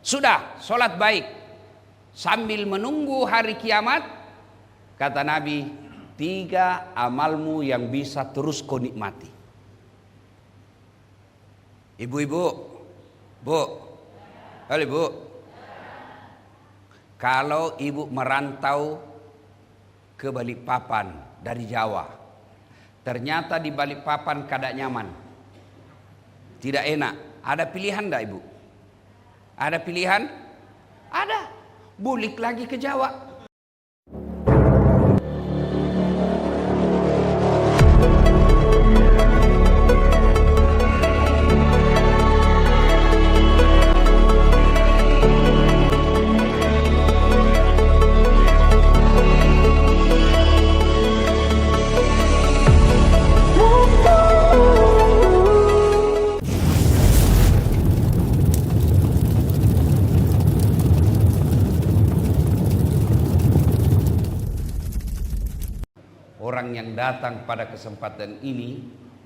Sudah, sholat baik. Sambil menunggu hari kiamat, kata Nabi, 3 amalmu yang bisa terus kau nikmati. Ibu-ibu, bu, halo ibu. Kalau ibu merantau ke Balikpapan dari Jawa, ternyata di Balikpapan kada nyaman, tidak enak. Ada pilihan enggak ibu? Ada pilihan? Ada. Bulik lagi ke Jawa. Orang yang datang pada kesempatan ini,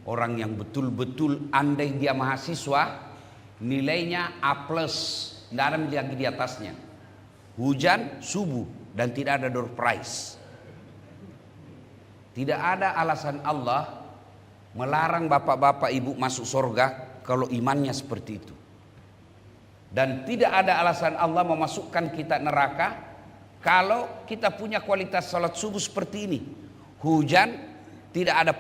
orang yang betul-betul andai dia mahasiswa, nilainya A+, tidak ada lagi di atasnya. Hujan, subuh, dan tidak ada door prize. Tidak ada alasan Allah melarang bapak-bapak ibu masuk surga kalau imannya seperti itu. Dan tidak ada alasan Allah memasukkan kita neraka kalau kita punya kualitas salat subuh seperti ini. Hujan, tidak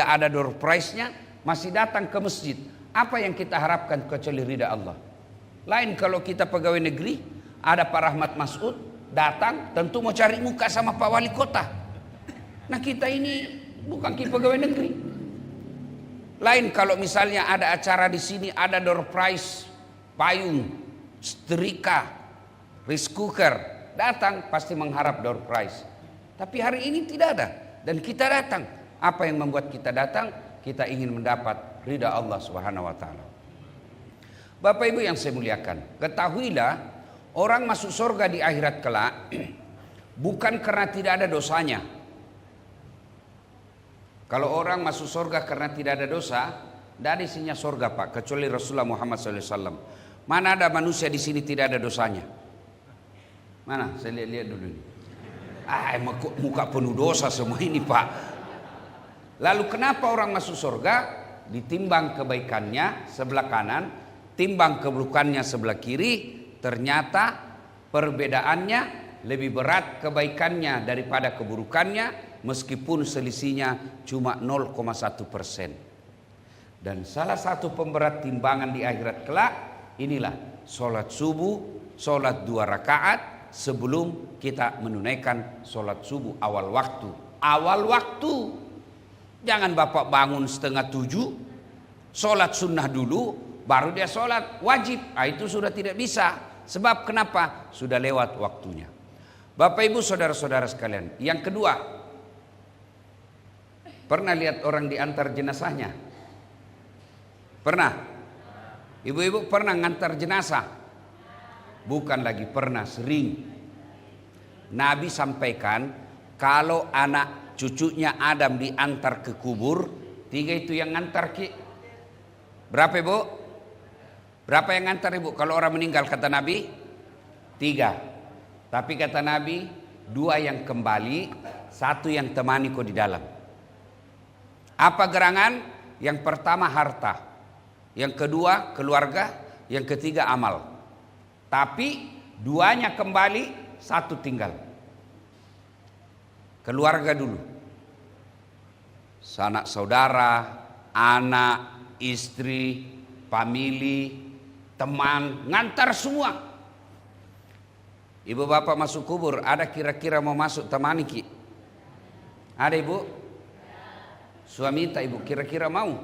ada door prize-nya, masih datang ke masjid. Apa yang kita harapkan kecuali ridha Allah? Lain kalau kita pegawai negeri, ada Pak Rahmat Masud datang, tentu mau cari muka sama Pak Wali Kota. Nah kita ini bukan pegawai negeri. Lain kalau misalnya ada acara di sini, ada door prize, payung, setrika, rice cooker, datang pasti mengharap door prize. Tapi hari ini tidak ada. Dan kita datang. Apa yang membuat kita datang? Kita ingin mendapat ridha Allah Subhanahu wa taala. Bapak Ibu yang saya muliakan, ketahuilah orang masuk surga di akhirat kelak bukan karena tidak ada dosanya. Kalau orang masuk surga karena tidak ada dosa, tidak ada isinya surga Pak, kecuali Rasulullah Muhammad SAW. Mana ada manusia di sini tidak ada dosanya? Mana? Saya lihat dulu nih. Muka penuh dosa semua ini Pak. Lalu kenapa orang masuk surga? Ditimbang kebaikannya sebelah kanan, timbang keburukannya sebelah kiri. Ternyata perbedaannya lebih berat kebaikannya daripada keburukannya, meskipun selisihnya cuma 0,1%. Dan salah satu pemberat timbangan di akhirat kelak inilah sholat subuh, sholat 2 rakaat sebelum kita menunaikan sholat subuh awal waktu. Awal waktu. Jangan bapak bangun 6:30, sholat sunnah dulu, baru dia sholat wajib. Itu sudah tidak bisa. Sebab kenapa? Sudah lewat waktunya. Bapak ibu saudara-saudara sekalian. Yang kedua, pernah lihat orang diantar jenazahnya? Pernah? Ibu-ibu pernah ngantar jenazah? Bukan lagi pernah, sering. Nabi sampaikan kalau anak cucunya Adam diantar ke kubur, 3 itu yang ngantar ki. Berapa ibu? Berapa yang ngantar ibu? Kalau orang meninggal kata Nabi 3. Tapi kata Nabi 2 yang kembali, 1 yang temani kau di dalam. Apa gerangan? Yang pertama harta, yang kedua keluarga, yang ketiga amal. Tapi 2-nya kembali, 1 tinggal. Keluarga dulu. Sanak saudara, anak, istri, famili, teman, ngantar semua. Ibu bapak masuk kubur, ada kira-kira mau masuk temani ki? Ada ibu? Suami tak ibu kira-kira mau?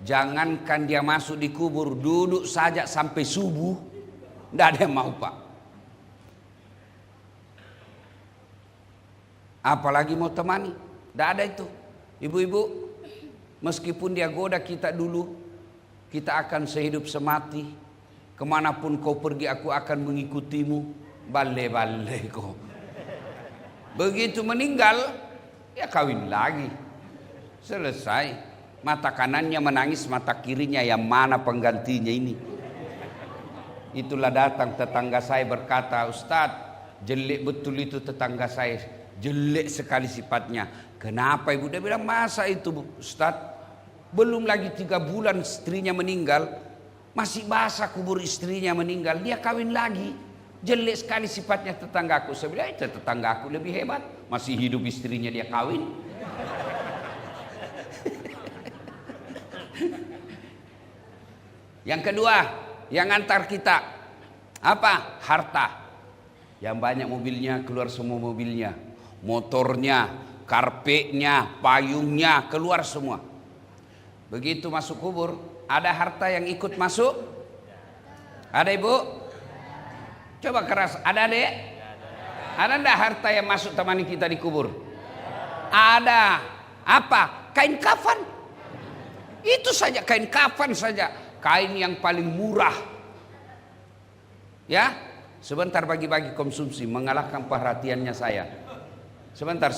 Jangankan dia masuk di kubur, duduk saja sampai subuh, tidak ada yang mau Pak. Apalagi mau temani, tidak ada itu. Ibu-ibu, meskipun dia goda kita dulu, kita akan sehidup semati. Kemanapun kau pergi, aku akan mengikutimu. Bale-bale kau. Begitu meninggal, ya kawin lagi. Selesai. Mata kanannya menangis, mata kirinya yang mana penggantinya ini. Itulah datang tetangga saya berkata, Ustadz, jelek betul itu tetangga saya, jelek sekali sifatnya. Kenapa ibu? Dia bilang, masa itu Ustadz, belum lagi 3 bulan istrinya meninggal, masih basah kubur istrinya meninggal, dia kawin lagi. Jelek sekali sifatnya tetanggaku. Saya bilang, itu tetanggaku lebih hebat, masih hidup istrinya dia kawin. Yang kedua, yang antar kita apa? Harta. Yang banyak mobilnya, keluar semua mobilnya, motornya, karpetnya, payungnya, keluar semua. Begitu masuk kubur, ada harta yang ikut masuk? Ada ibu? Coba keras, ada dek? Ada enggak harta yang masuk temani kita di kubur? Ada. Apa? Kain kafan. Itu saja, kain kafan saja. Kain yang paling murah. Ya, sebentar bagi-bagi konsumsi, mengalahkan perhatiannya saya. Sebentar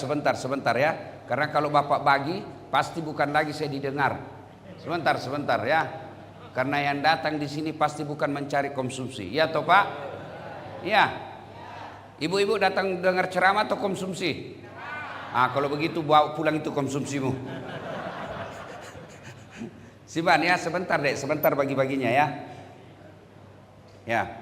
ya. Karena kalau bapak bagi, pasti bukan lagi saya didengar. Sebentar ya. Karena yang datang di sini pasti bukan mencari konsumsi. Ya toh Pak? Ya. Ibu-ibu datang dengar ceramah atau konsumsi? Ah, kalau begitu bawa pulang itu konsumsimu. Siban ya, sebentar dek, sebentar bagi-baginya ya. Ya.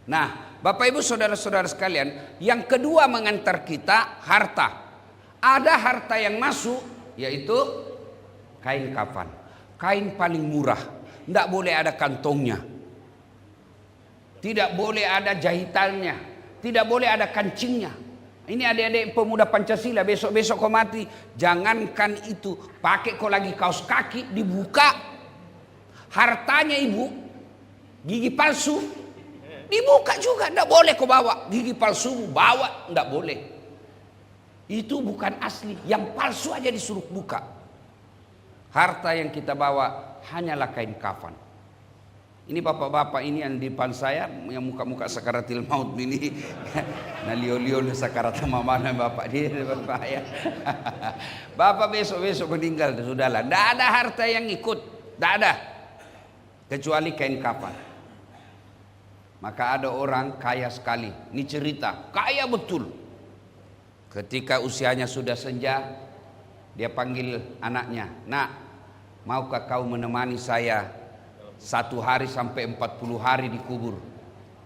Nah, Bapak Ibu saudara-saudara sekalian, yang kedua mengantar kita harta. Ada harta yang masuk, yaitu kain kafan. Kain paling murah, tidak boleh ada kantongnya, tidak boleh ada jahitannya, tidak boleh ada kancingnya. Ini adik-adik pemuda Pancasila, besok-besok kau mati, jangankan itu, pakai kau lagi kaos kaki dibuka, hartanya ibu, gigi palsu dibuka juga, tidak boleh kau bawa gigi palsu, bawa tidak boleh. Itu bukan asli, yang palsu aja disuruh buka. Harta yang kita bawa hanyalah kain kafan. Ini bapak-bapak ini yang di depan saya, yang muka-muka sakaratil maut ini, nah lio-lio sakarat sama mana bapak dia depan saya. Bapak besok-besok meninggal, sudahlah. Tidak ada harta yang ikut, tidak ada, kecuali kain kafan. Maka ada orang kaya sekali, ini cerita, kaya betul. Ketika usianya sudah senja, dia panggil anaknya, nak, maukah kau menemani saya 1 hari sampai 40 hari di kubur?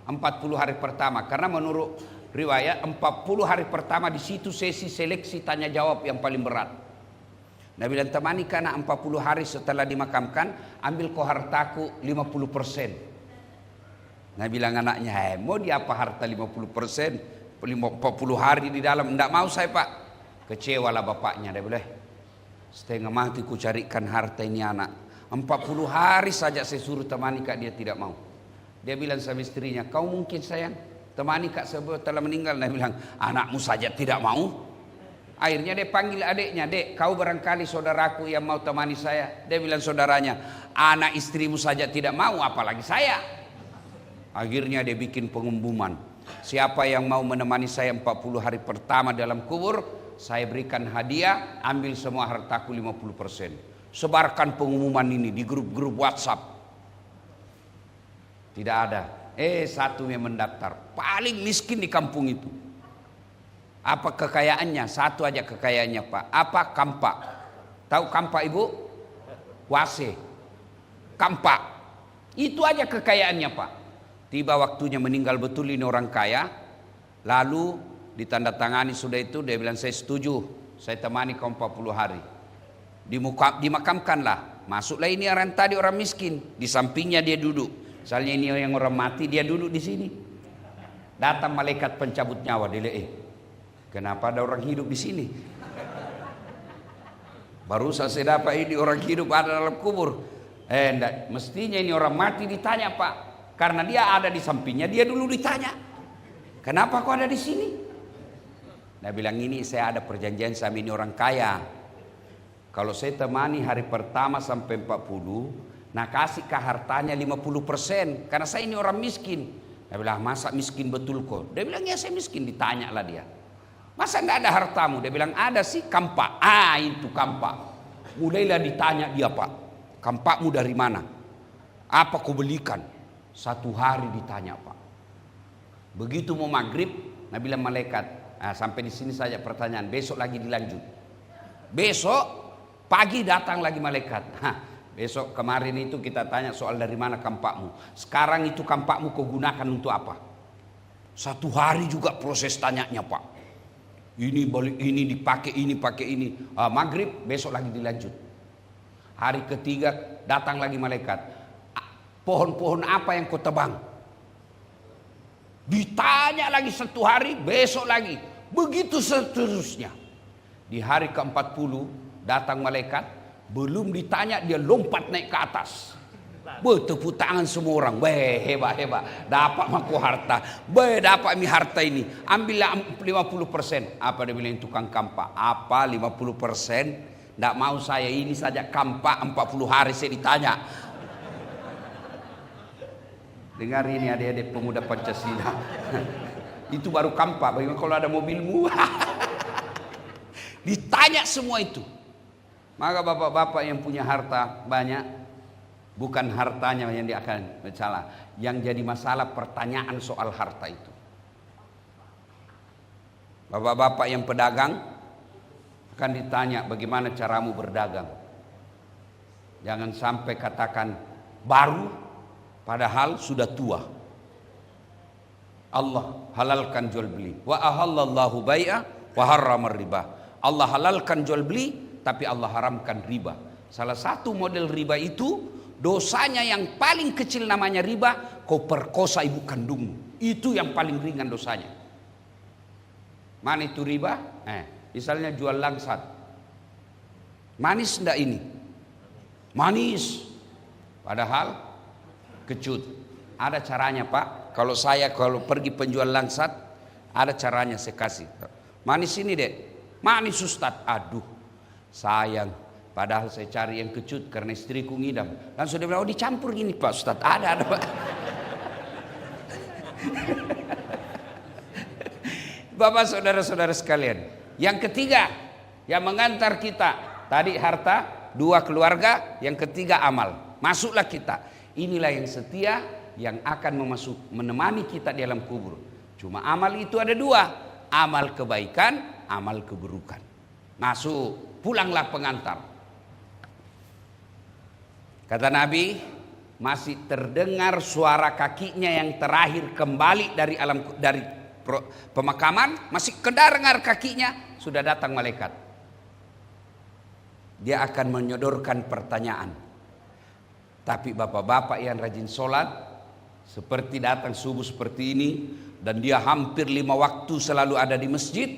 40 hari pertama, karena menurut riwayat 40 hari pertama di situ sesi seleksi tanya jawab yang paling berat. Nabi bilang, temani karena 40 hari setelah dimakamkan, ambil kau hartaku 50%. Nabi bilang anaknya, mau dia apa harta 50%? 40 hari di dalam, enggak mau saya pak. Kecewalah bapaknya, dia bilang, setengah mati ku carikan harta ini anak. 40 hari saja saya suruh temani kak, dia tidak mau. Dia bilang sama istrinya, kau mungkin sayang temani kak setelah meninggal? Dia bilang, anakmu saja tidak mau. Akhirnya dia panggil adiknya, dek, kau barangkali saudaraku yang mau temani saya. Dia bilang saudaranya, anak istrimu saja tidak mau, apalagi saya. Akhirnya dia bikin pengumuman, siapa yang mau menemani saya 40 hari pertama dalam kubur, saya berikan hadiah, ambil semua hartaku 50%. Sebarkan pengumuman ini di grup-grup WhatsApp. Tidak ada. Satu yang mendaftar, paling miskin di kampung itu. Apa kekayaannya? Satu aja kekayaannya pak. Apa? Kampak. Tahu kampak ibu? Wase. Kampak. Itu aja kekayaannya pak. Tiba waktunya meninggal betul ini orang kaya. Lalu ditandatangani sudah itu, dia bilang saya setuju, saya temani kau 40 hari. Dimakamkanlah. Masuklah ini orang tadi orang miskin, di sampingnya dia duduk. Misalnya ini yang orang mati, dia duduk di sini. Datang malaikat pencabut nyawa, dia lihat, kenapa ada orang hidup di sini? Baru saya dapat ini orang hidup ada dalam kubur. Enggak, mestinya ini orang mati ditanya pak, karena dia ada di sampingnya, dia dulu ditanya, kenapa kau ada di sini? Dia bilang, ini saya ada perjanjian sama ini orang kaya. Kalau saya temani hari pertama sampai 40, nah kasih ke hartanya 50%, karena saya ini orang miskin. Dia bilang, masa miskin betul kok? Dia bilang, ya saya miskin. Ditanya lah dia, masa nggak ada hartamu? Dia bilang, ada sih, kampak. Itu kampak. Mulailah ditanya dia pak, kampakmu dari mana? Apa kau belikan? 1 hari ditanya Pak. Begitu mau maghrib, Nabi bilang malaikat, sampai di sini saja pertanyaan, besok lagi dilanjut. Besok pagi datang lagi malaikat. Besok kemarin itu kita tanya soal dari mana kampakmu. Sekarang itu kampakmu kau gunakan untuk apa? 1 hari juga proses tanyanya Pak. Ini balik ini dipakai ini pakai ini. Maghrib besok lagi dilanjut. Hari ketiga datang lagi malaikat. Pohon-pohon apa yang kau tebang? Ditanya lagi 1 hari, besok lagi. Begitu seterusnya. Di hari ke-40 datang malaikat, belum ditanya dia lompat naik ke atas. Bertepuk tangan semua orang. Hebat. Dapat maku harta. Dapat mi harta ini. Ambillah 50%. Apa dia bilang tukang kampak? Apa 50%? Tidak mau saya ini saja kampak 40 hari saya ditanya. Dengar ini adik-adik pemuda Pancasila. Itu baru kampak. Bagaimana kalau ada mobilmu? Ditanya semua itu. Maka bapak-bapak yang punya harta banyak, bukan hartanya yang dia akan salah. Yang jadi masalah pertanyaan soal harta itu. Bapak-bapak yang pedagang akan ditanya bagaimana caramu berdagang. Jangan sampai katakan baru padahal sudah tua. Allah halalkan jual beli. Wa ahallallahu bai'a wa harramar riba. Allah halalkan jual beli tapi Allah haramkan riba. Salah satu model riba itu dosanya yang paling kecil namanya riba, kau perkosa ibu kandungmu. Itu yang paling ringan dosanya. Mana itu riba? Misalnya jual langsat. Manis enggak ini? Manis. Padahal kecut. Ada caranya Pak. Kalau pergi penjual langsat, ada caranya saya kasih. Manis ini dek. Manis Ustaz. Aduh. Sayang, padahal saya cari yang kecut karena istriku ngidam. Langsung dia bilang, dicampur gini Pak Ustadz. Ada Pak. Bapak saudara-saudara sekalian. Yang ketiga, yang mengantar kita. Tadi harta, 2 keluarga, yang ketiga amal. Masuklah kita. Inilah yang setia, yang akan menemani kita di dalam kubur. Cuma amal itu ada 2. Amal kebaikan, amal keburukan. Masuk. Pulanglah pengantar. Kata Nabi, masih terdengar suara kakinya yang terakhir kembali dari pemakaman, masih kedengar kakinya, sudah datang malaikat. Dia akan menyodorkan pertanyaan. Tapi bapak-bapak yang rajin sholat, seperti datang subuh seperti ini, dan dia hampir 5 waktu selalu ada di masjid,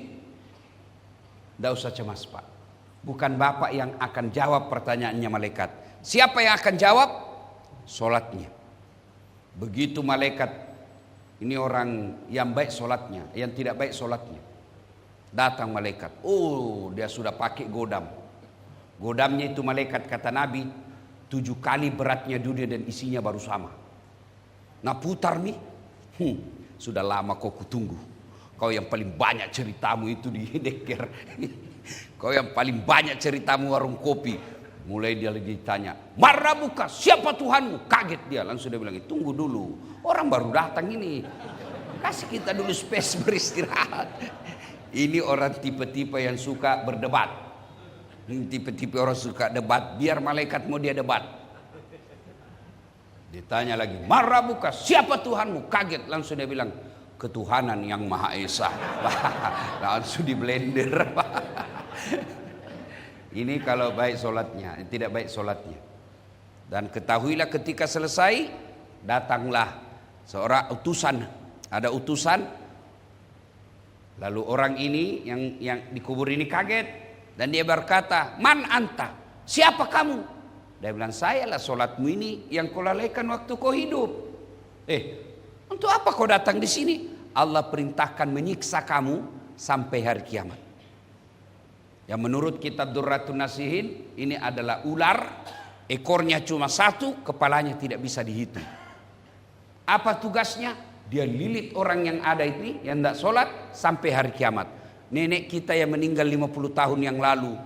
tidak usah cemas Pak. Bukan bapak yang akan jawab pertanyaannya malaikat. Siapa yang akan jawab? Solatnya. Begitu malaikat, ini orang yang baik solatnya, yang tidak baik solatnya. Datang malaikat. Dia sudah pakai godam. Godamnya itu malaikat kata Nabi, 7 kali beratnya dunia dan isinya baru sama. Nah putar nih. Sudah lama kau kutunggu. Kau yang paling banyak ceritamu itu di Deker. Kau yang paling banyak ceritamu warung kopi. Mulai dia lagi ditanya, Marabuka, siapa Tuhanmu? Kaget dia, langsung dia bilang, tunggu dulu, orang baru datang ini. Kasih kita dulu space beristirahat. Ini orang tipe-tipe yang suka berdebat. Ini tipe-tipe orang suka debat, biar malaikat mau dia debat. Ditanya lagi, Marabuka, siapa Tuhanmu? Kaget, langsung dia bilang, ketuhanan yang Maha Esa. Langsung di blender. Ini kalau baik solatnya, tidak baik solatnya. Dan ketahuilah ketika selesai, datanglah seorang utusan. Ada utusan. Lalu orang ini yang dikubur ini kaget. Dan dia berkata, Man anta? Siapa kamu? Dia bilang, sayalah solatmu ini yang kau lalaikan waktu kau hidup. Untuk apa kau datang di sini? Allah perintahkan menyiksa kamu sampai hari kiamat. Yang menurut kitab Durratun Nasihin, ini adalah ular, ekornya cuma 1, kepalanya tidak bisa dihitung. Apa tugasnya? Dia lilit orang yang ada ini, yang tidak sholat, sampai hari kiamat. Nenek kita yang meninggal 50 tahun yang lalu,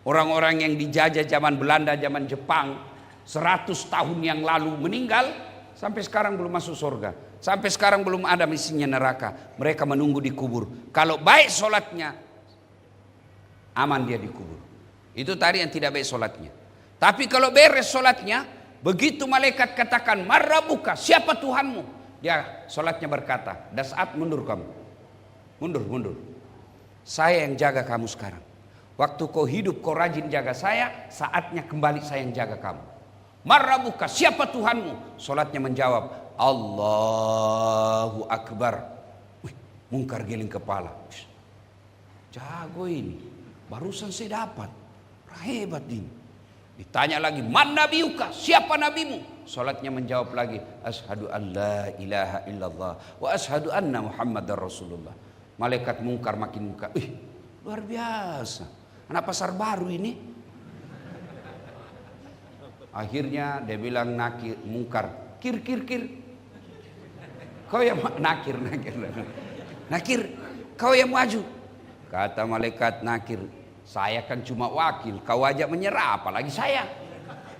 orang-orang yang dijajah zaman Belanda, zaman Jepang, 100 tahun yang lalu meninggal, Sampai sekarang belum masuk surga. Sampai sekarang belum ada misinya neraka. Mereka menunggu di kubur. Kalau baik solatnya, aman dia di kubur. Itu tadi yang tidak baik solatnya. Tapi kalau beres solatnya, begitu malaikat katakan, "Marrabuka, siapa Tuhanmu?" Dia solatnya berkata, "Das saat mundur kamu. Mundur. Saya yang jaga kamu sekarang. Waktu kau hidup kau rajin jaga saya, saatnya kembali saya yang jaga kamu. Marrabuka, siapa Tuhanmu?" Solatnya menjawab, "Allahu Akbar." Wih, mungkar giling kepala. Jago ini. Barusan saya dapat. Hebat ini. Ditanya lagi, "Man nabiyuka, siapa nabimu?" Solatnya menjawab lagi, "Ashhadu an la ilaha illallah wa ashhadu anna Muhammadar Rasulullah." Malaikat mungkar makin mungkar. Luar biasa. Anak pasar baru ini. Akhirnya dia bilang nakir, mungkar, "Kir. Kau yang nakir. Nakir, kau yang maju." Kata malaikat nakir, "Saya kan cuma wakil, kau ajak menyerah, apalagi saya.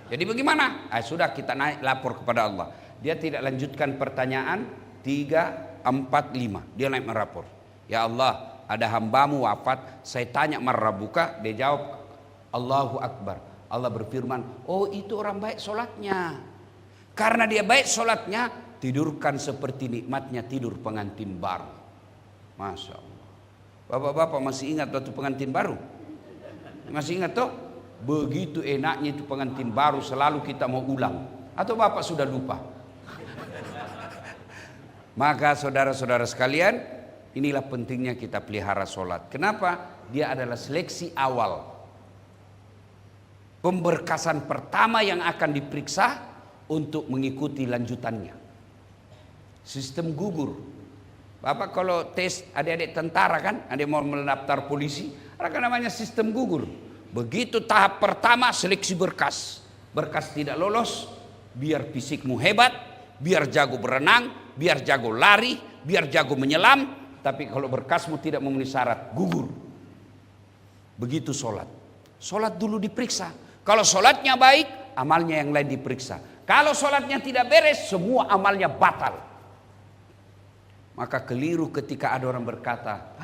Jadi bagaimana?" Sudah kita naik lapor kepada Allah. Dia tidak lanjutkan pertanyaan 3, 4, 5. Dia naik merapor. "Ya Allah, ada hambamu wafat, saya tanya marrabuka." Dia jawab, "Allahu Akbar." Allah berfirman, "Oh itu orang baik solatnya. Karena dia baik solatnya, tidurkan seperti nikmatnya tidur pengantin baru." Masya Allah. Bapak-bapak masih ingat waktu pengantin baru? Masih ingat toh? Begitu enaknya itu pengantin baru, selalu kita mau ulang. Atau bapak sudah lupa? Maka saudara-saudara sekalian, inilah pentingnya kita pelihara solat. Kenapa? Dia adalah seleksi awal. Pemberkasan pertama yang akan diperiksa untuk mengikuti lanjutannya. Sistem gugur. Bapak kalau tes adik-adik tentara kan, ada yang mau mendaftar polisi, ada namanya sistem gugur. Begitu tahap pertama seleksi berkas. Berkas tidak lolos, biar fisikmu hebat, biar jago berenang, biar jago lari, biar jago menyelam, tapi kalau berkasmu tidak memenuhi syarat, gugur. Begitu solat. Solat dulu diperiksa. Kalau solatnya baik, amalnya yang lain diperiksa. Kalau solatnya tidak beres, semua amalnya batal. Maka keliru ketika ada orang berkata,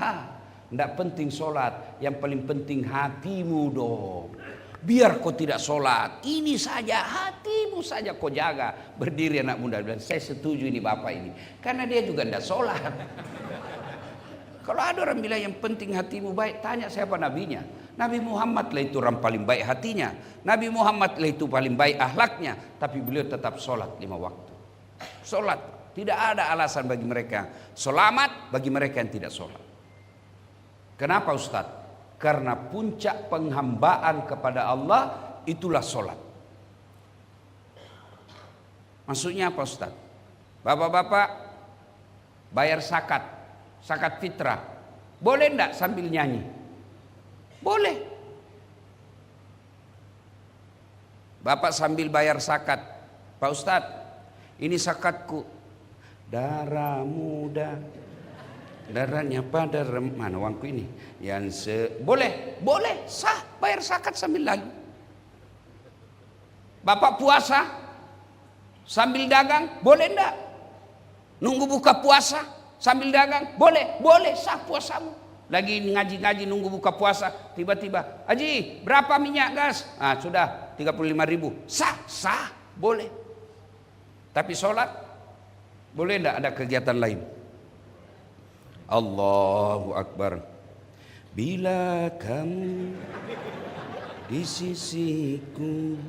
tidak penting solat, yang paling penting hatimu dong. Biar kau tidak solat, ini saja, hatimu saja kau jaga. Berdiri anak muda bilang, "Saya setuju ini bapak ini." Karena dia juga tidak solat. Kalau ada orang bilang yang penting hatimu baik, tanya siapa nabinya. Nabi Muhammad lah itu orang paling baik hatinya. Nabi Muhammad lah itu paling baik akhlaknya. Tapi beliau tetap solat 5 waktu. Solat. Tidak ada alasan bagi mereka selamat, bagi mereka yang tidak solat. Kenapa Ustaz? Karena puncak penghambaan kepada Allah itulah solat. Maksudnya apa Ustaz? Bapak-bapak bayar zakat fitrah. Boleh enggak sambil nyanyi? Boleh. Bapak sambil bayar zakat, "Pak Ustaz, ini zakatku. Darah muda, darahnya pada mana uangku ini?" Boleh, sah bayar zakat sambil lagu. Bapak puasa sambil dagang, boleh enggak? Nunggu buka puasa sambil dagang, boleh sah puasamu. Lagi ngaji-ngaji nunggu buka puasa, tiba-tiba, "Haji, berapa minyak gas?" Sudah 35.000. Sah, boleh. Tapi sholat, boleh enggak ada kegiatan lain? Allahu Akbar. Bila kamu di sisiku.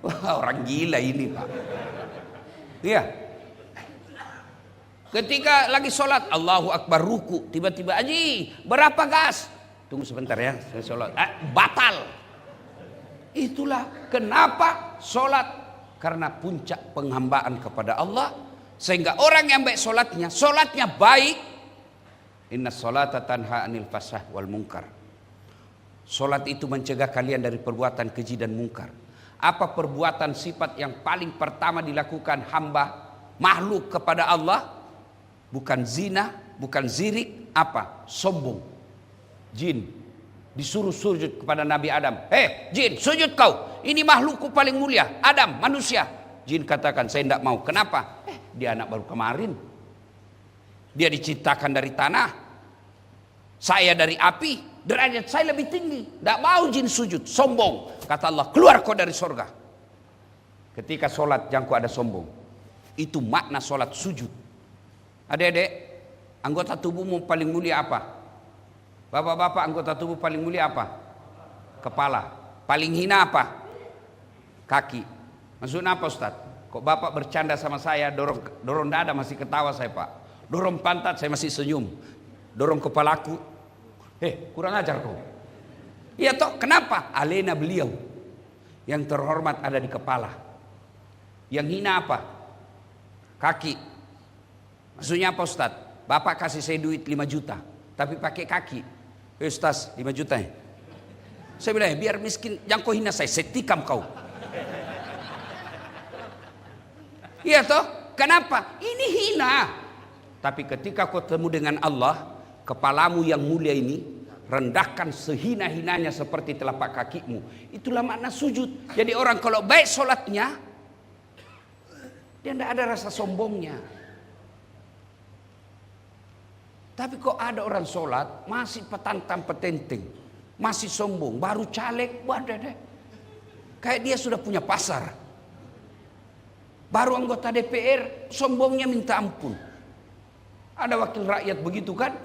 Wah, orang gila ini Pak. Iya. Ketika lagi sholat, Allahu Akbar, ruku, tiba-tiba, "Haji, berapa gas?" "Tunggu sebentar ya, saya sholat." Batal. Itulah kenapa sholat. Karena puncak penghambaan kepada Allah. Sehingga orang yang baik sholatnya baik. Inna sholata tanha anil fasah wal munkar. Sholat itu mencegah kalian dari perbuatan keji dan mungkar. Apa perbuatan sifat yang paling pertama dilakukan hamba makhluk kepada Allah? Bukan zina, bukan zirik, apa? Sombong. Jin disuruh sujud kepada Nabi Adam. "Jin, sujud kau. Ini makhlukku paling mulia, Adam, manusia." Jin katakan, saya tidak mau. Kenapa? Dia anak baru kemarin. Dia diciptakan dari tanah. Saya dari api. Derajat saya lebih tinggi. Tidak mau jin sujud. Sombong. Kata Allah, keluar kau dari surga. Ketika sholat jangan kau ada sombong. Itu makna sholat sujud. Adik-adik, anggota tubuhmu paling mulia apa? Bapak-bapak, anggota tubuh paling mulia apa? Kepala. Paling hina apa? Kaki. Maksudnya apa Ustaz? Kok bapak bercanda sama saya, dorong dada masih ketawa saya pak. Dorong pantat saya masih senyum. Dorong kepalaku, kurang ajar kau. Iya toh, kenapa? Alena beliau. Yang terhormat ada di kepala. Yang hina apa? Kaki. Maksudnya apa Ustaz? Bapak kasih saya duit 5 juta, tapi pakai kaki. Ustaz, 5 juta ya? Saya bilang, biar miskin, jangan kau hina saya tikam kau. Iya toh? Kenapa? Ini hina. Tapi ketika kau temu dengan Allah, kepalamu yang mulia ini rendahkan sehina-hinanya seperti telapak kakimu. Itulah makna sujud. Jadi orang kalau baik sholatnya, dia tidak ada rasa sombongnya. Tapi kok ada orang sholat masih petantang petenteng, masih sombong, baru caleg, wadah deh. Kayak dia sudah punya pasar. Baru anggota DPR, sombongnya minta ampun. Ada wakil rakyat begitu kan?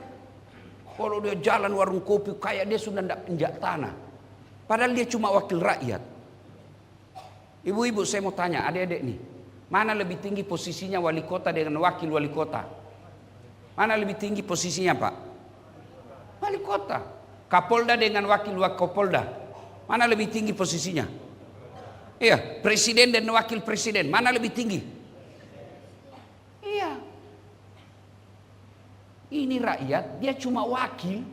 Kalau dia jalan warung kopi, kayak dia sudah tidak injak tanah. Padahal dia cuma wakil rakyat. Ibu-ibu saya mau tanya, adik-adik nih. Mana lebih tinggi posisinya wali kota dengan wakil wali kota? Mana lebih tinggi posisinya Pak? Wali kota. Kapolda dengan wakil Kapolda. Mana lebih tinggi posisinya? Iya, presiden dan wakil presiden, mana lebih tinggi? Iya. Ini rakyat, dia cuma wakil.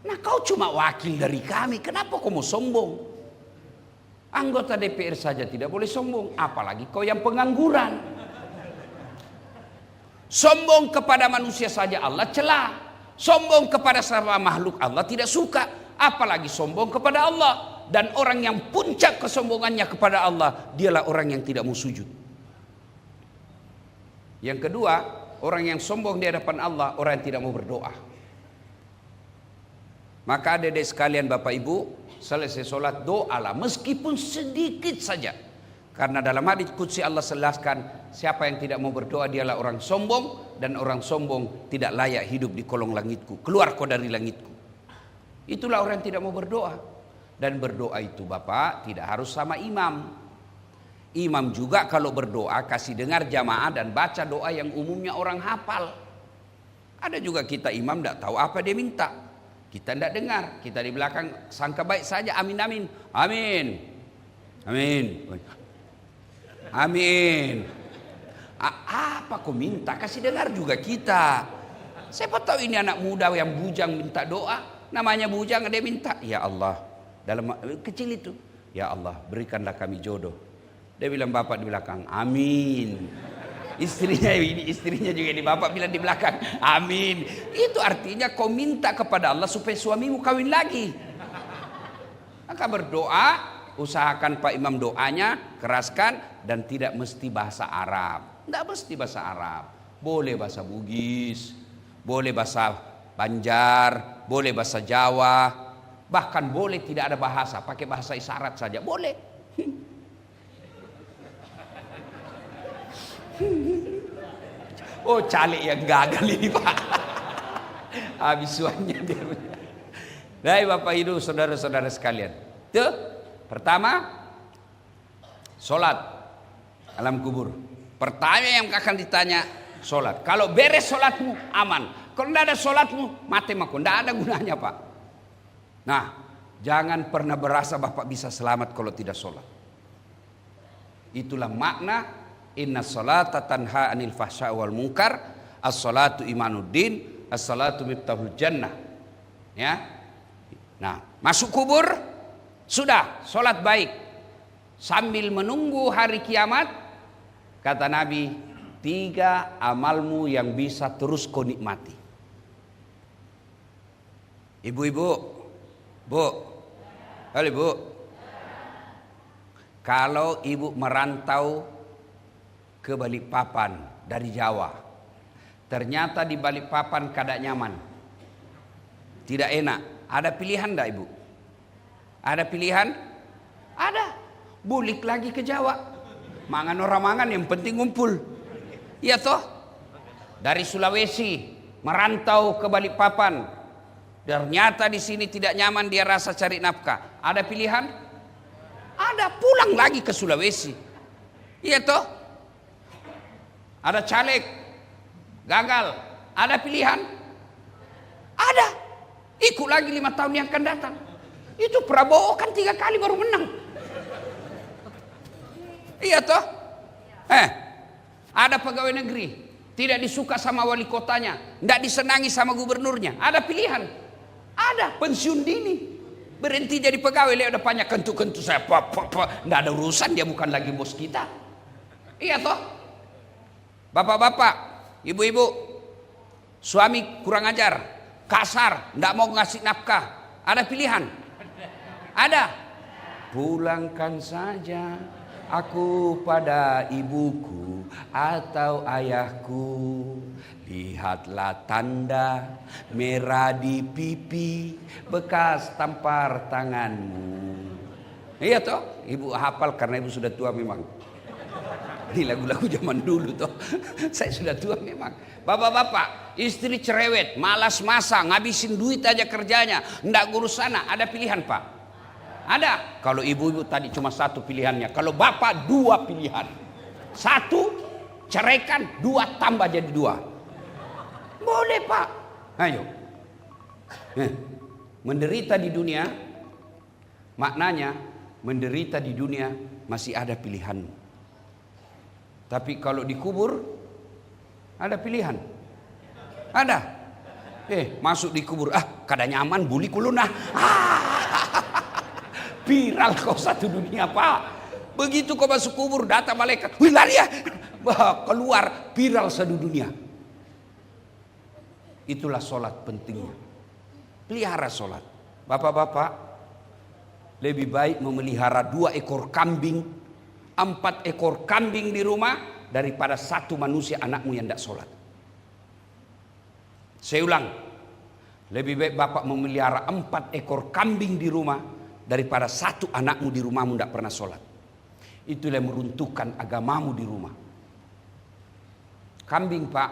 Nah kau cuma wakil dari kami, kenapa kau mau sombong? Anggota DPR saja tidak boleh sombong, apalagi kau yang pengangguran. Sombong kepada manusia saja Allah celah. Sombong kepada sama makhluk Allah tidak suka, apalagi sombong kepada Allah. Dan orang yang puncak kesombongannya kepada Allah, dialah orang yang tidak mau sujud. Yang kedua, orang yang sombong di hadapan Allah, orang yang tidak mau berdoa. Maka adik-adik sekalian Bapak Ibu, selesai sholat doalah meskipun sedikit saja. Karena dalam hadits qudsi Allah jelaskan, siapa yang tidak mau berdoa dialah orang sombong, dan orang sombong tidak layak hidup di kolong langitku. Keluar kau dari langitku. Itulah orang yang tidak mau berdoa. Dan berdoa itu Bapak tidak harus sama imam. Imam juga kalau berdoa kasih dengar jamaah dan baca doa yang umumnya orang hafal. Ada juga kita imam tidak tahu apa dia minta. Kita tidak dengar. Kita di belakang sangka baik saja, amin amin. Amin. Amin. Amin. Apa kau minta? Kasih dengar juga kita. Siapa tahu ini anak muda yang bujang minta doa. Namanya bujang dia minta, ya Allah. Dalam kecil itu, ya Allah berikanlah kami jodoh. Dia bilang bapak di belakang, amin. Istrinya juga di bapak bilang di belakang, amin. Itu artinya kau minta kepada Allah supaya suamimu kawin lagi. Maka berdoa, usahakan Pak Imam doanya, keraskan, dan tidak mesti bahasa Arab. Tidak mesti bahasa Arab. Boleh bahasa Bugis, boleh bahasa Banjar, boleh bahasa Jawa. Bahkan boleh tidak ada bahasa, pakai bahasa isyarat saja, boleh. Oh caleg yang gagal ini Pak. Habis suanya dia. Baik Bapak Ibu, saudara-saudara sekalian. Itu pertama, sholat alam kubur. Pertanyaan yang akan ditanya, sholat. Kalau beres sholatmu, aman. Kalau tidak ada sholatmu, mati maku. Tidak ada gunanya Pak. Nah, jangan pernah berasa Bapak bisa selamat kalau tidak sholat. Itulah makna inna sholata tanha anil fahsya wal munkar, as-sholatu imanuddin, as-sholatu miftahul jannah. Ya. Nah, masuk kubur sudah sholat baik. Sambil menunggu hari kiamat, kata Nabi, 3 amalmu yang bisa terus kau nikmati. Ibu-ibu, Bu, halo Bu. Kalau ibu merantau ke Balikpapan dari Jawa, ternyata di Balikpapan kada nyaman, tidak enak, ada pilihan enggak ibu? Ada pilihan? Ada. Bulik lagi ke Jawa. Mangan orang mangan, yang penting ngumpul. Iya toh? Dari Sulawesi merantau ke Balikpapan. Ternyata di sini tidak nyaman, dia rasa cari nafkah. Ada pilihan? Ada, pulang lagi ke Sulawesi. Iya toh? Ada caleg gagal. Ada pilihan? Ada. Ikut lagi 5 tahun yang akan datang. Itu Prabowo kan 3 kali baru menang. Iya toh? Ada pegawai negeri tidak disuka sama wali kotanya, tidak disenangi sama gubernurnya. Ada pilihan? Ada, pensiun dini, berhenti jadi pegawai. Lihat depannya kentu-kentu saya, tidak ada urusan, dia bukan lagi bos kita. Iya toh? Bapak-bapak, ibu-ibu, suami kurang ajar, kasar, tidak mau ngasih nafkah. Ada pilihan? Ada. Pulangkan saja aku pada ibuku atau ayahku, lihatlah tanda merah di pipi, bekas tampar tanganmu. Iya toh, ibu hafal karena ibu sudah tua memang. Ini lagu-lagu zaman dulu toh. Saya sudah tua memang. Bapak-bapak, istri cerewet, malas masak, ngabisin duit aja kerjanya, ndak ngurus sana. Ada pilihan pak? Ada. Kalau ibu-ibu tadi cuma 1 pilihannya. Kalau bapak 2 pilihan. 1 ceraikan, 2 tambah jadi 2. Boleh pak. Ayo. Menderita di dunia, maknanya menderita di dunia masih ada pilihan. Tapi kalau dikubur ada pilihan. Ada. Masuk di kubur, kada nyaman, buli kulunah. Viral kau satu dunia pak. Begitu kau masuk kubur, datang malaikat, wih lari ya, keluar, viral satu dunia. Itulah solat pentingnya. Pelihara solat. Bapak-bapak, lebih baik memelihara 2 ekor kambing, 4 ekor kambing di rumah, daripada 1 manusia anakmu yang tidak solat. Saya ulang, lebih baik bapak memelihara 4 ekor kambing di rumah, daripada 1 anakmu di rumahmu tidak pernah sholat. Itulah yang meruntuhkan agamamu di rumah. Kambing pak,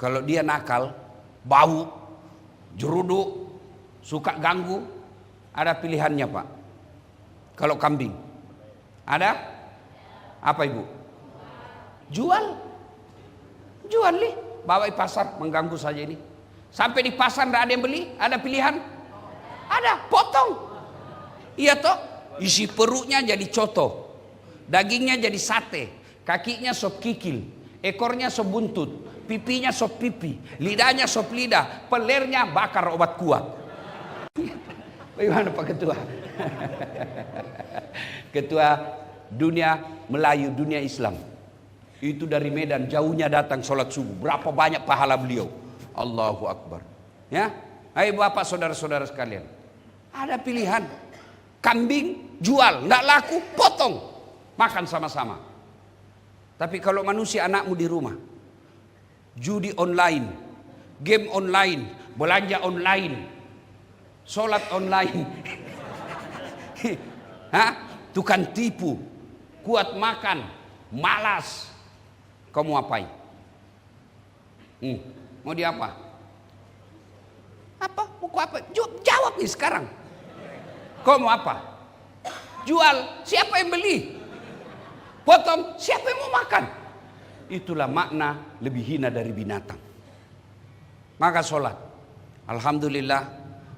kalau dia nakal, bau, jeruduk, suka ganggu, ada pilihannya pak. Kalau kambing ada apa ibu? Jual. Jual nih, bawa di pasar, mengganggu saja ini. Sampai di pasar tidak ada yang beli, ada pilihan? Ada, potong. Iya toh, isi perutnya jadi coto, dagingnya jadi sate, kakinya sop kikil, ekornya sop buntut, pipinya sop pipi, lidahnya sop lidah, pelernya bakar obat kuat. Bagaimana Pak Ketua? Ketua dunia Melayu, dunia Islam. Itu dari Medan, jauhnya datang sholat subuh. Berapa banyak pahala beliau. Allahu Akbar. Ya, ayo bapak saudara-saudara sekalian. Ada pilihan. Kambing jual, nggak laku, potong, makan sama-sama. Tapi kalau manusia anakmu di rumah, judi online, game online, belanja online, sholat online, tukang tipu, kuat makan, malas, kamu apain? Mau diapa? Apa? Mau apa? Jawab nih sekarang. Kau mau apa? Jual, siapa yang beli? Potong, siapa yang mau makan? Itulah makna lebih hina dari binatang. Maka sholat. Alhamdulillah,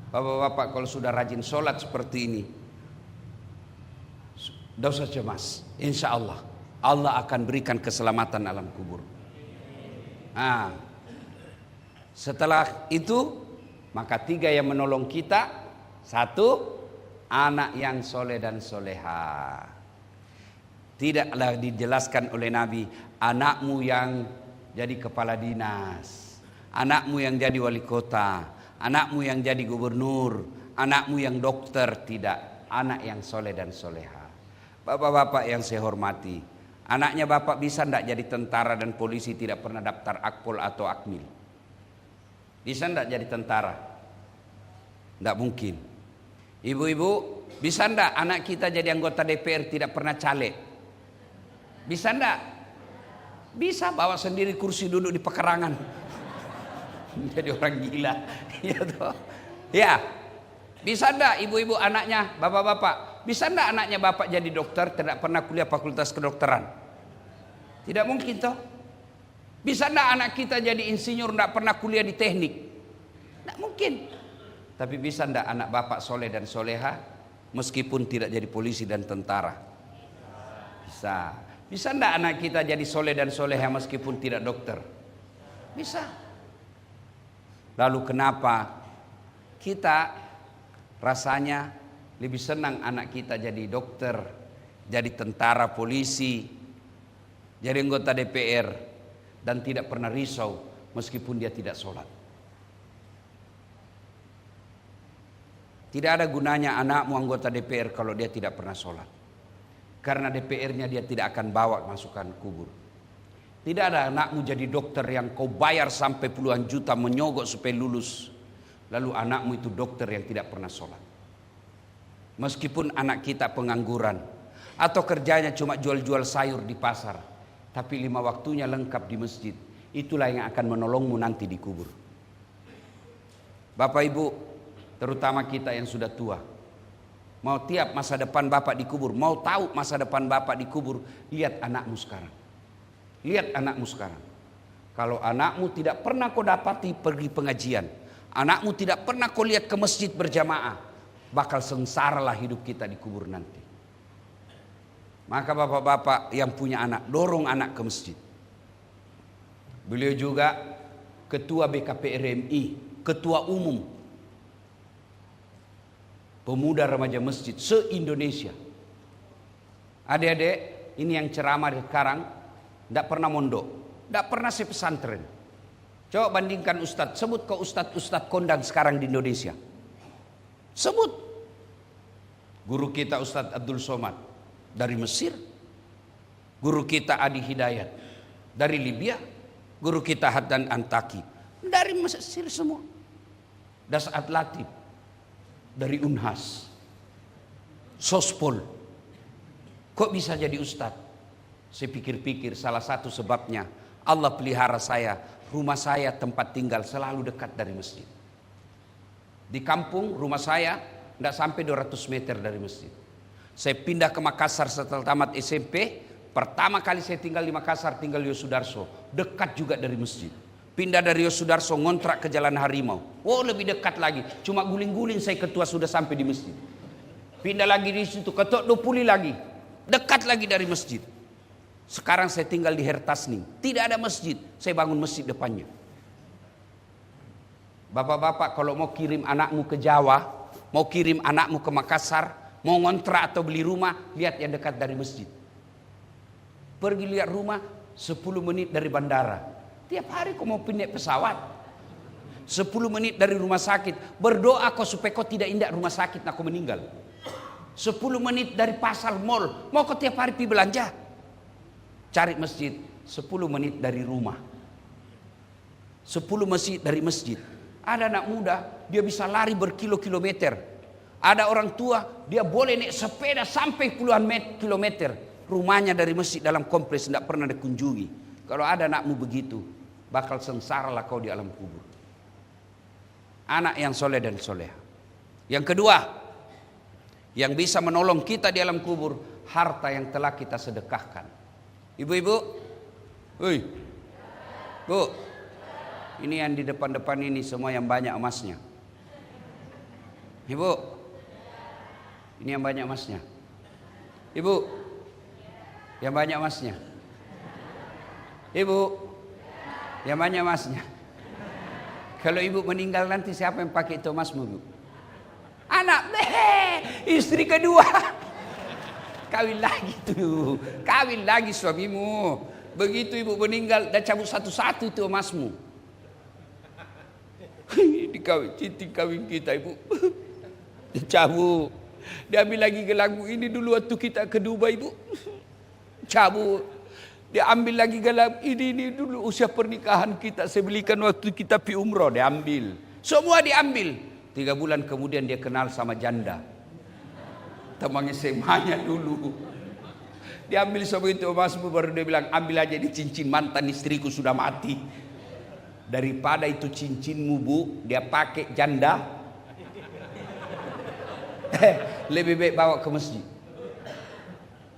bapak-bapak kalau sudah rajin sholat seperti ini, tidak usah cemas. Insya Allah, Allah akan berikan keselamatan alam kubur. Nah, setelah itu, maka 3 yang menolong kita. 1, anak yang soleh dan soleha. Tidaklah dijelaskan oleh Nabi, anakmu yang jadi kepala dinas, anakmu yang jadi wali kota, anakmu yang jadi gubernur, anakmu yang dokter. Tidak. anak yang soleh dan soleha. Bapak-bapak yang saya hormati, anaknya bapak bisa enggak jadi tentara dan polisi tidak pernah daftar Akpol atau Akmil? Bisa enggak jadi tentara? Enggak mungkin. Ibu-ibu, bisa enggak anak kita jadi anggota DPR tidak pernah caleg? Bisa enggak? Bisa, bawa sendiri kursi duduk di pekarangan. Jadi orang gila. Ya toh? Ya. Bisa enggak ibu-ibu anaknya, bapak-bapak? Bisa enggak anaknya bapak jadi dokter tidak pernah kuliah fakultas kedokteran? Tidak mungkin toh. Bisa enggak anak kita jadi insinyur tidak pernah kuliah di teknik? Tidak mungkin. Tapi bisa enggak anak bapak soleh dan soleha meskipun tidak jadi polisi dan tentara? Bisa. Bisa enggak anak kita jadi soleh dan soleha meskipun tidak dokter? Bisa. Lalu kenapa kita rasanya lebih senang anak kita jadi dokter, jadi tentara, polisi, jadi anggota DPR, dan tidak pernah risau meskipun dia tidak sholat? Tidak ada gunanya anakmu anggota DPR kalau dia tidak pernah sholat, karena DPR-nya dia tidak akan bawa masukkan kubur. Tidak ada anakmu jadi dokter yang kau bayar sampai puluhan juta menyogok supaya lulus, lalu anakmu itu dokter yang tidak pernah sholat. Meskipun anak kita pengangguran atau kerjanya cuma jual-jual sayur di pasar, tapi 5 waktunya lengkap di masjid, itulah yang akan menolongmu nanti di kubur. Bapak Ibu, terutama kita yang sudah tua, mau tiap masa depan bapak di kubur, mau tahu masa depan bapak di kubur, lihat anakmu sekarang. Lihat anakmu sekarang. Kalau anakmu tidak pernah kau dapati pergi pengajian, anakmu tidak pernah kau lihat ke masjid berjamaah, bakal sengsaralah hidup kita di kubur nanti. Maka bapak-bapak yang punya anak, dorong anak ke masjid. Beliau juga ketua BKPRMI, ketua umum pemuda remaja masjid se-Indonesia. Adik-adik, ini yang ceramah sekarang tidak pernah mondok, tidak pernah pesantren. Coba bandingkan ustadz, sebut ke ustadz kondang sekarang di Indonesia. Sebut. Guru kita Ustadz Abdul Somad dari Mesir, guru kita Adi Hidayat dari Libya, guru kita Haddan Antaki dari Mesir semua. Dasat Latif dari Unhas, Sospol. Kok bisa jadi ustadz? Saya pikir-pikir salah satu sebabnya Allah pelihara saya, rumah saya tempat tinggal selalu dekat dari masjid. Di kampung rumah saya tidak sampai 200 meter dari masjid. Saya pindah ke Makassar setelah tamat SMP. Pertama kali saya tinggal di Makassar, tinggal di Yosudarso, dekat juga dari masjid. Pindah dari Yosudarso ngontrak ke Jalan Harimau, oh lebih dekat lagi, cuma guling-guling saya ketua sudah sampai di masjid. Pindah lagi di situ, ketok Dopuli lagi, dekat lagi dari masjid. Sekarang saya tinggal di Hertasning, tidak ada masjid, saya bangun masjid depannya. Bapak-bapak kalau mau kirim anakmu ke Jawa, mau kirim anakmu ke Makassar, mau ngontrak atau beli rumah, lihat yang dekat dari masjid. Pergi lihat rumah 10 menit dari bandara. Tiap hari kau mau pindah pesawat, 10 menit dari rumah sakit. Berdoa kau supaya kau tidak indah rumah sakit nak kau meninggal. 10 menit dari pasar mall, mau kau tiap hari pergi belanja. Cari masjid 10 menit dari rumah, 10 masjid dari masjid. Ada anak muda dia bisa lari berkilo-kilometer. Ada orang tua dia boleh naik sepeda sampai puluhan kilometer. Rumahnya dari masjid dalam kompleks tidak pernah dikunjungi. Kalau ada anakmu begitu, bakal sengsaralah kau di alam kubur. Anak yang soleh dan soleha. Yang kedua, yang bisa menolong kita di alam kubur, harta yang telah kita sedekahkan. Ibu-ibu, woi, bu, ini yang di depan-depan ini semua yang banyak emasnya. Ibu, ini yang banyak emasnya. Ibu, yang banyak emasnya. Ibu, yang banyak emasnya. Kalau ibu meninggal nanti siapa yang pakai itu emasmu, bu? Anak, istri kedua. Kawin lagi tuh, kawin lagi suamimu. Begitu ibu meninggal, dan cabut satu-satu itu emasmu. Ini kawin, cincin kawin kita ibu. Dicabut. Dia ambil lagi gelang ini dulu waktu kita ke Dubai, Bu. Cabut. Dia ambil lagi gelang ini dulu usia pernikahan kita. Saya belikan waktu kita pi umroh. Dia ambil. Semua diambil. 3 bulan kemudian dia kenal sama janda. Temannya semanya dulu. Dia ambil semua itu Mas, baru dia bilang, ambil aja di cincin mantan istriku sudah mati. Daripada itu cincinmu, Bu, dia pakai janda. Lebih baik bawa ke masjid.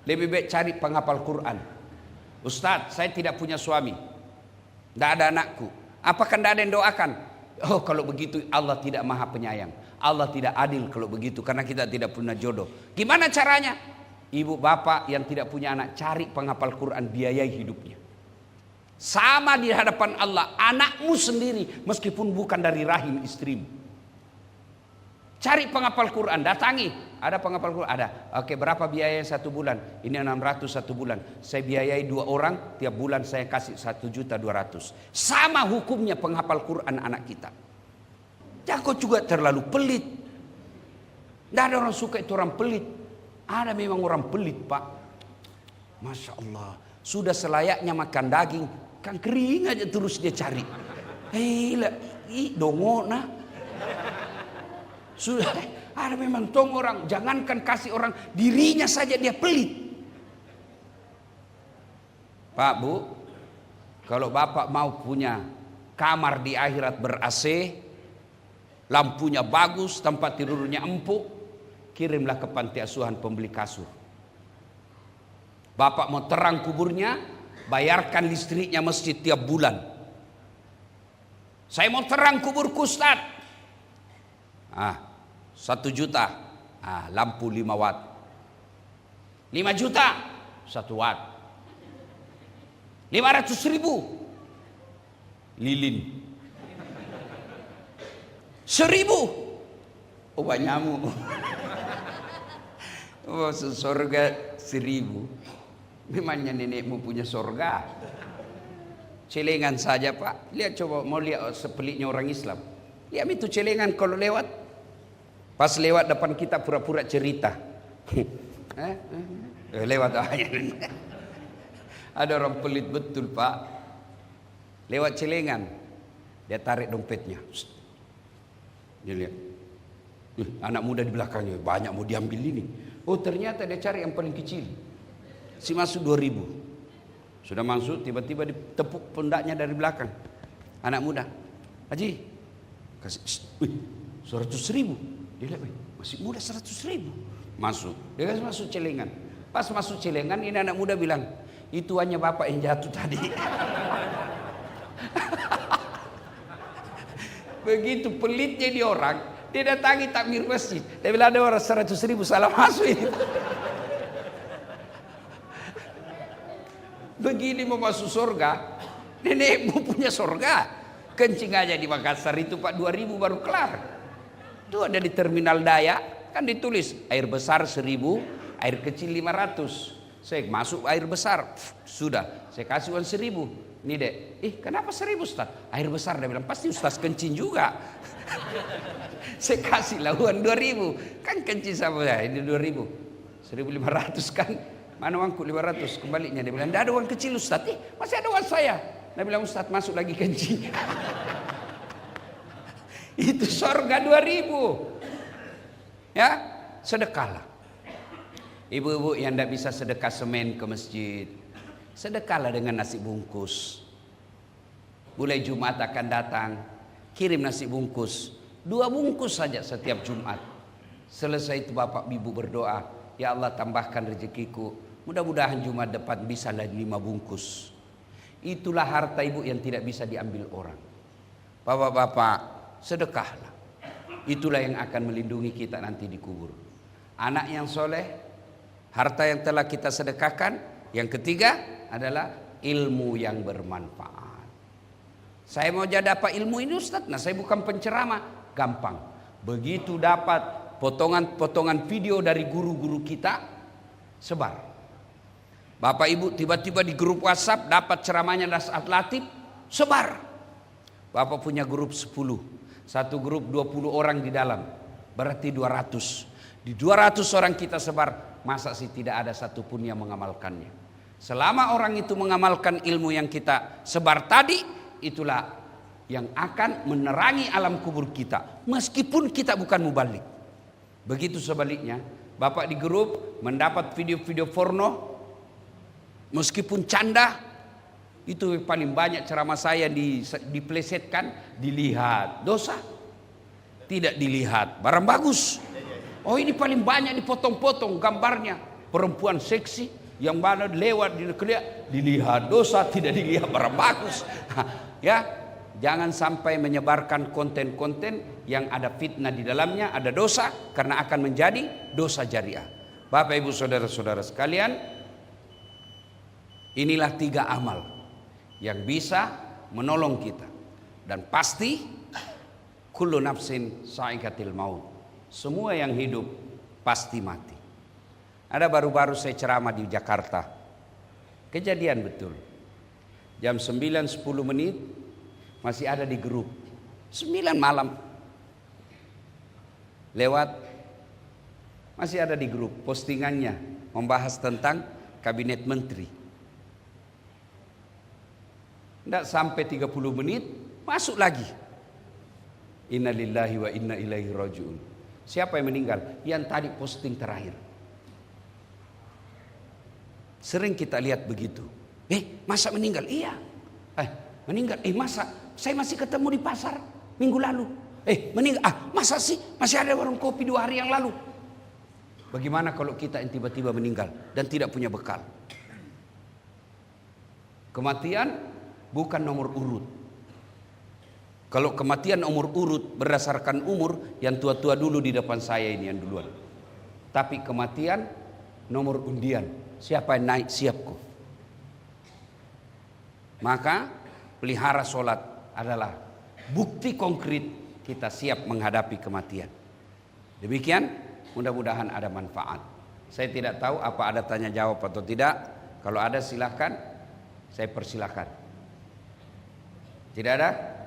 Lebih baik cari penghafal Quran. Ustadz, saya tidak punya suami, tidak ada anakku. Apakah tidak ada yang doakan? Oh, kalau begitu Allah tidak maha penyayang. Allah tidak adil kalau begitu, karena kita tidak punya jodoh. Gimana caranya? Ibu bapak yang tidak punya anak, cari penghafal Quran, biayai hidupnya. Sama di hadapan Allah, anakmu sendiri, meskipun bukan dari rahim istrimu. Cari penghafal Quran, datangi. Ada penghafal Quran? Ada. Oke, berapa biaya 1 bulan? Ini 600 1 bulan. Saya biayai 2 orang, tiap bulan saya kasih 1.200.000. Sama hukumnya penghafal Quran anak kita. Jangan kau juga terlalu pelit. Tidak ada orang suka itu orang pelit. Ada memang orang pelit, Pak. Masya Allah. Sudah selayaknya makan daging, kan kering aja terus dia cari. Dongo nah. Sudah ada memang tong orang, jangankan kasih orang, dirinya saja dia pelit. Pak, Bu, kalau Bapak mau punya kamar di akhirat ber-AC, lampunya bagus, tempat tidurnya empuk, kirimlah ke panti asuhan pembeli kasur. Bapak mau terang kuburnya, bayarkan listriknya masjid tiap bulan. Saya mau terang kuburku, Ustaz. 1 juta. Lampu 5 watt. 5 juta 1 watt. 500.000 lilin. 1.000 obat nyamuk. Oh, surga 1.000. Memangnya nenekmu punya surga? Celengan saja, Pak. Lihat coba, mau lihat sepelitnya orang Islam. Lihat itu celengan kalau lewat. Pas lewat depan kita pura-pura cerita. Lewat aja. Ada orang pelit betul, Pak. Lewat celengan, dia tarik dompetnya. Dia lihat. Anak muda di belakangnya banyak mau diambil ini. Oh, ternyata dia cari yang paling kecil. Si masuk 2.000. Sudah masuk, tiba-tiba ditepuk pundaknya dari belakang. Anak muda, Haji, kasih 100.000. Dia lihat, masih muda 100.000. Masuk, dia kasih masuk celengan. Pas masuk celengan, ini anak muda bilang, itu hanya bapak yang jatuh tadi. Begitu pelitnya di orang, dia datangi takmir masjid. Dia bilang ada orang 100.000 salah masuk ini. Begini mau masuk surga, nenekmu punya surga. Kencing aja di Makassar itu Pak 2.000 baru kelar. Itu ada di terminal Daya, kan ditulis air besar 1.000, air kecil 500. Saya masuk air besar, sudah saya kasih uang 1.000. Ini dek, kenapa 1.000 Ustaz? Air besar, dia bilang pasti Ustaz kencing juga. Saya kasih lah uang 2.000, kan kencing sama saya, ini 2.000, 1.500 kan. Mana uangku 500, kembalinya dia bilang, tidak ada uang kecil Ustaz. Masih ada uang saya. Dia bilang, Ustaz masuk lagi kencing. Itu surga 2.000. Ya, sedekahlah. Ibu-ibu yang tidak bisa sedekah semen ke masjid, sedekahlah dengan nasi bungkus. Mulai Jumat akan datang, kirim nasi bungkus. 2 bungkus saja setiap Jumat. Selesai itu bapak ibu berdoa, ya Allah tambahkan rezekiku. Mudah-mudahan Jumat depan bisa lagi 5 bungkus. Itulah harta ibu yang tidak bisa diambil orang. Bapak-bapak, sedekahlah. Itulah yang akan melindungi kita nanti di kubur. Anak yang soleh, harta yang telah kita sedekahkan. Yang ketiga adalah ilmu yang bermanfaat. Saya mau jadi dapat ilmu ini Ustaz. Nah, saya bukan penceramah. Gampang. Begitu dapat potongan-potongan video dari guru-guru kita, sebar. Bapak ibu tiba-tiba di grup WhatsApp dapat ceramahnya Nasihat Latif, sebar. Bapak punya grup 10, satu grup 20 orang di dalam, berarti 200. Di 200 orang kita sebar, masa sih tidak ada satupun yang mengamalkannya. Selama orang itu mengamalkan ilmu yang kita sebar tadi, itulah yang akan menerangi alam kubur kita. Meskipun kita bukan mubalik. Begitu sebaliknya, Bapak di grup mendapat video-video porno, meskipun canda, itu paling banyak ceramah saya diplesetkan, dilihat. Dosa? Tidak dilihat, barang bagus. Oh ini paling banyak dipotong-potong gambarnya, perempuan seksi yang mana lewat dilihat. Dosa, tidak dilihat, barang bagus. Ya, jangan sampai menyebarkan konten-konten yang ada fitnah di dalamnya, ada dosa, karena akan menjadi dosa jariah. Bapak ibu saudara-saudara sekalian, inilah 3 amal yang bisa menolong kita. Dan pasti kullu nafsin sa'iqatil maut. Semua yang hidup pasti mati. Ada baru-baru saya ceramah di Jakarta. Kejadian betul. Jam 9.10 menit masih ada di grup. 9 malam. Lewat masih ada di grup postingannya membahas tentang kabinet menteri. Tidak sampai 30 menit masuk lagi. Inna lillahi wa inna ilaihi raji'un. Siapa yang meninggal? Yang tadi posting terakhir. Sering kita lihat begitu. Masa meninggal? Iya. Meninggal. Masa? Saya masih ketemu di pasar minggu lalu. Meninggal. Masa sih? Masih ada warung kopi 2 hari yang lalu. Bagaimana kalau kita yang tiba-tiba meninggal dan tidak punya bekal? Kematian bukan nomor urut. Kalau kematian nomor urut berdasarkan umur, yang tua-tua dulu di depan saya ini yang duluan. Tapi kematian nomor undian. Siapa yang naik siapku. Maka pelihara sholat adalah bukti konkret kita siap menghadapi kematian. Demikian, mudah-mudahan ada manfaat. Saya tidak tahu apa ada tanya jawab atau tidak. Kalau ada silakan, saya persilakan. Tidak ada?